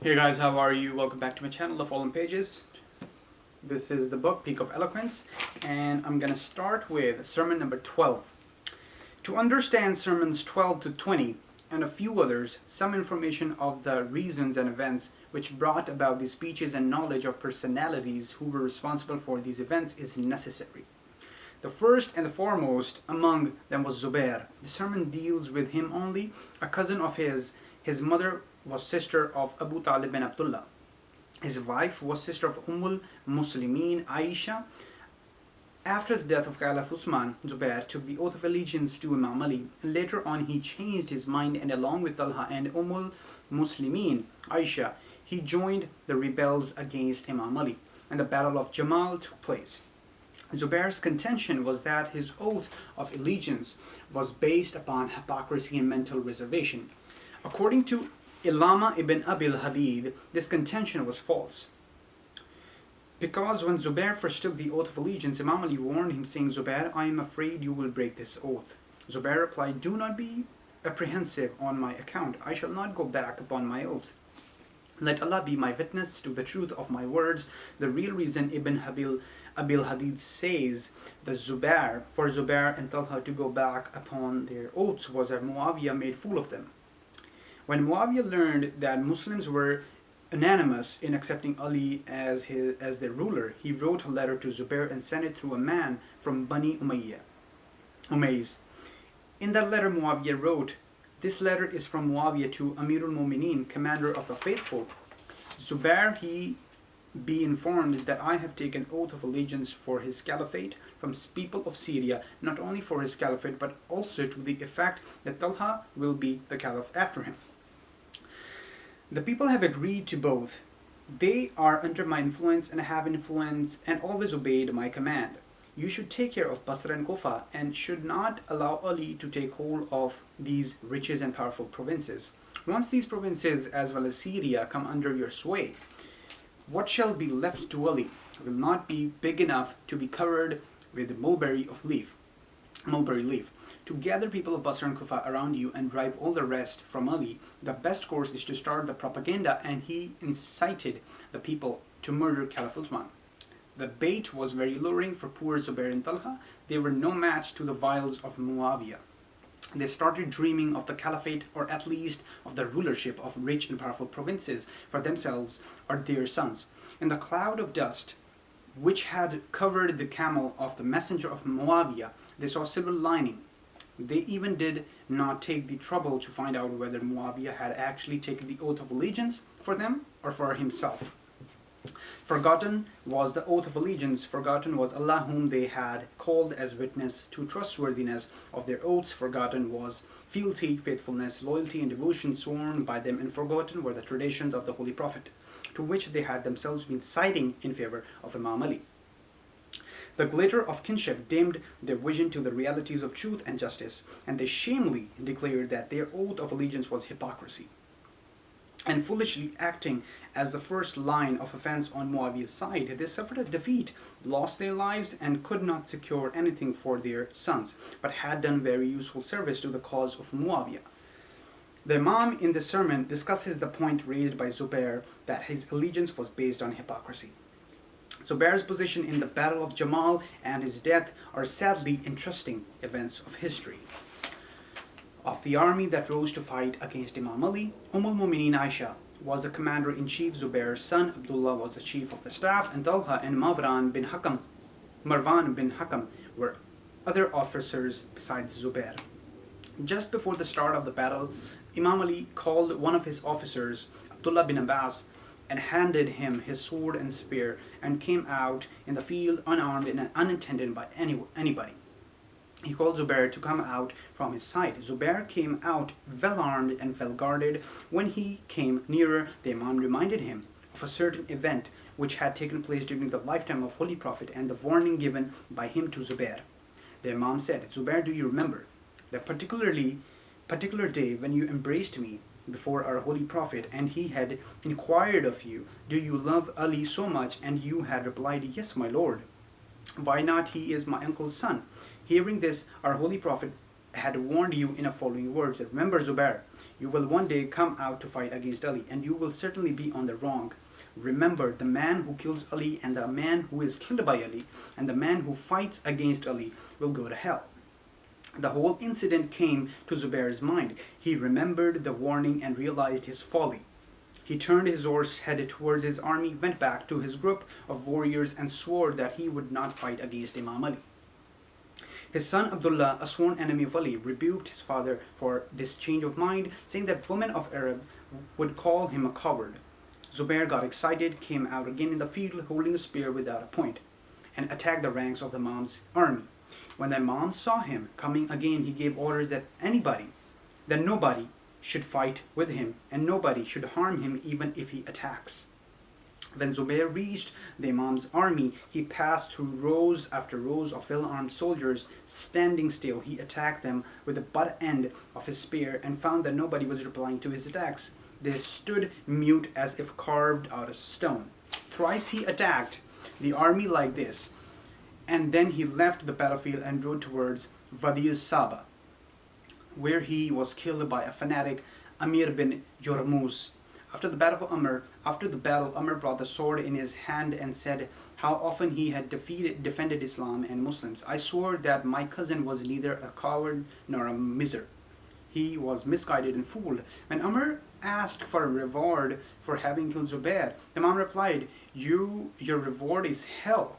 Hey guys, how are you? Welcome back to my channel, The Fallen Pages. This is the book, Peak of Eloquence, and I'm going to start with sermon number 12. To understand sermons 12 to 20 and a few others, some information of the reasons and events which brought about these speeches and knowledge of personalities who were responsible for these events is necessary. The first and the foremost among them was Zubayr. The sermon deals with him only, a cousin of his. His mother was sister of Abu Talib bin Abdullah. His wife was sister of Muslimin Aisha. After the death of Caliph Uthman, Zubayr took the oath of allegiance to Imam Ali, and later on he changed his mind, and along with Talha and Muslimin Aisha, he joined the rebels against Imam Ali, and the battle of Jamal took place. Zubayr's contention was that his oath of allegiance was based upon hypocrisy and mental reservation. According to Allama ibn Abil Hadid, this contention was false. Because when Zubayr first took the oath of allegiance, Imam Ali warned him, saying, "Zubayr, I am afraid you will break this oath." Zubayr replied, "Do not be apprehensive on my account. I shall not go back upon my oath. Let Allah be my witness to the truth of my words." The real reason Ibn Abil Hadid says that for Zubayr and Talha to go back upon their oaths was that Muawiya made fool of them. When Muawiya learned that Muslims were unanimous in accepting Ali as their ruler, he wrote a letter to Zubayr and sent it through a man from Bani Umayz. In that letter, Muawiya wrote, "This letter is from Muawiya to Amirul Mu'mineen, commander of the faithful. Zubayr, he be informed that I have taken oath of allegiance for his caliphate from people of Syria, not only for his caliphate, but also to the effect that Talha will be the caliph after him. The people have agreed to both. They are under my influence and have influence and always obeyed my command. You should take care of Basra and Kufa and should not allow Ali to take hold of these riches and powerful provinces. Once these provinces, as well as Syria, come under your sway, what shall be left to Ali will not be big enough to be covered with mulberry leaf. To gather people of Basra and Kufa around you and drive all the rest from Ali, the best course is to start the propaganda," and he incited the people to murder Caliph Uthman. The bait was very luring for poor Zubayr and Talha. They were no match to the wiles of Muawiya. They started dreaming of the caliphate, or at least of the rulership of rich and powerful provinces for themselves or their sons. In the cloud of dust which had covered the camel of the messenger of Muawiya, they saw silver lining. They even did not take the trouble to find out whether Muawiya had actually taken the oath of allegiance for them or for himself. Forgotten was the oath of allegiance, forgotten was Allah whom they had called as witness to trustworthiness of their oaths, forgotten was fealty, faithfulness, loyalty and devotion sworn by them, and forgotten were the traditions of the Holy Prophet, to which they had themselves been citing in favor of Imam Ali. The glitter of kinship dimmed their vision to the realities of truth and justice, and they shamefully declared that their oath of allegiance was hypocrisy. And foolishly acting as the first line of offense on Muawiya's side, they suffered a defeat, lost their lives, and could not secure anything for their sons, but had done very useful service to the cause of Muawiya. The Imam in the sermon discusses the point raised by Zubayr that his allegiance was based on hypocrisy. Zubayr's position in the Battle of Jamal and his death are sadly interesting events of history. Of the army that rose to fight against Imam Ali, al-Mu'mineen Aisha was the commander-in-chief, Zubayr's son Abdullah was the chief of the staff, and Talha and Marwan bin Hakam were other officers besides Zubayr. Just before the start of the battle, Imam Ali called one of his officers, Abdullah bin Abbas, and handed him his sword and spear, and came out in the field unarmed and unattended by anybody. He called Zubayr to come out from his side. Zubayr came out well armed and well guarded. When he came nearer, the Imam reminded him of a certain event which had taken place during the lifetime of Holy Prophet and the warning given by him to Zubayr. The Imam said, "Zubayr, do you remember that particular day when you embraced me before our Holy Prophet, and he had inquired of you, 'Do you love Ali so much?' and you had replied, 'Yes, my Lord. Why not? He is my uncle's son.' Hearing this, our Holy Prophet had warned you in the following words. Remember, Zubayr, you will one day come out to fight against Ali, and you will certainly be on the wrong. Remember, the man who kills Ali and the man who is killed by Ali and the man who fights against Ali will go to hell. The whole incident came to Zubayr's mind. He remembered the warning and realized his folly. He turned his horse, headed towards his army, went back to his group of warriors and swore that he would not fight against Imam Ali. His son Abdullah, a sworn enemy of Ali, rebuked his father for this change of mind, saying that women of Arab would call him a coward. Zubayr got excited, came out again in the field holding a spear without a point, and attacked the ranks of the Imam's army. When the Imam saw him coming again, he gave orders that nobody should fight with him, and nobody should harm him even if he attacks. When Zubayr reached the Imam's army, he passed through rows after rows of well-armed soldiers. Standing still, he attacked them with the butt end of his spear and found that nobody was replying to his attacks. They stood mute as if carved out of stone. Thrice he attacked the army like this, and then he left the battlefield and rode towards Wadi Saba, where he was killed by a fanatic, Amir bin Jormuz. After the battle, Amr brought the sword in his hand and said how often he had defended Islam and Muslims. I swore that my cousin was neither a coward nor a miser. He was misguided and fooled. When Amr asked for a reward for having killed Zubayr, the Imam replied, your reward is hell.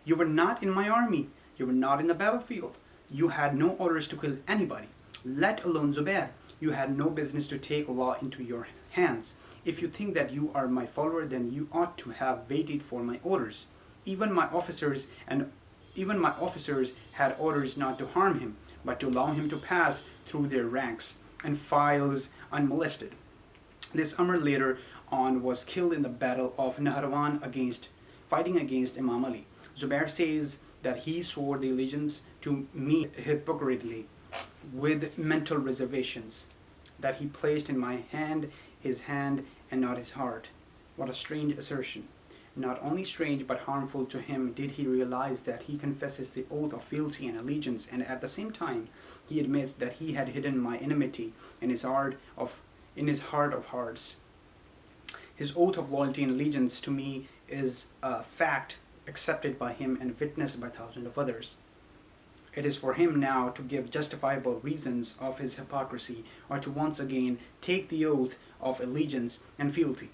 You were not in my army. You were not in the battlefield. You had no orders to kill anybody, let alone Zubayr. You had no business to take law into your hands. If you think that you are my follower, then you ought to have waited for my orders. Even my officers had orders not to harm him, but to allow him to pass through their ranks and files unmolested. This Amr later on was killed in the battle of Nahrawan fighting against Imam Ali. Zubayr says that he swore the allegiance to me hypocritically, with mental reservations, that he placed in my hand his hand and not his heart. What a strange assertion. Not only strange but harmful to him did he realize that he confesses the oath of fealty and allegiance, and at the same time he admits that he had hidden my enmity in his heart of hearts. His oath of loyalty and allegiance to me is a fact accepted by him and witnessed by thousands of others. It is for him now to give justifiable reasons of his hypocrisy, or to once again take the oath of allegiance and fealty.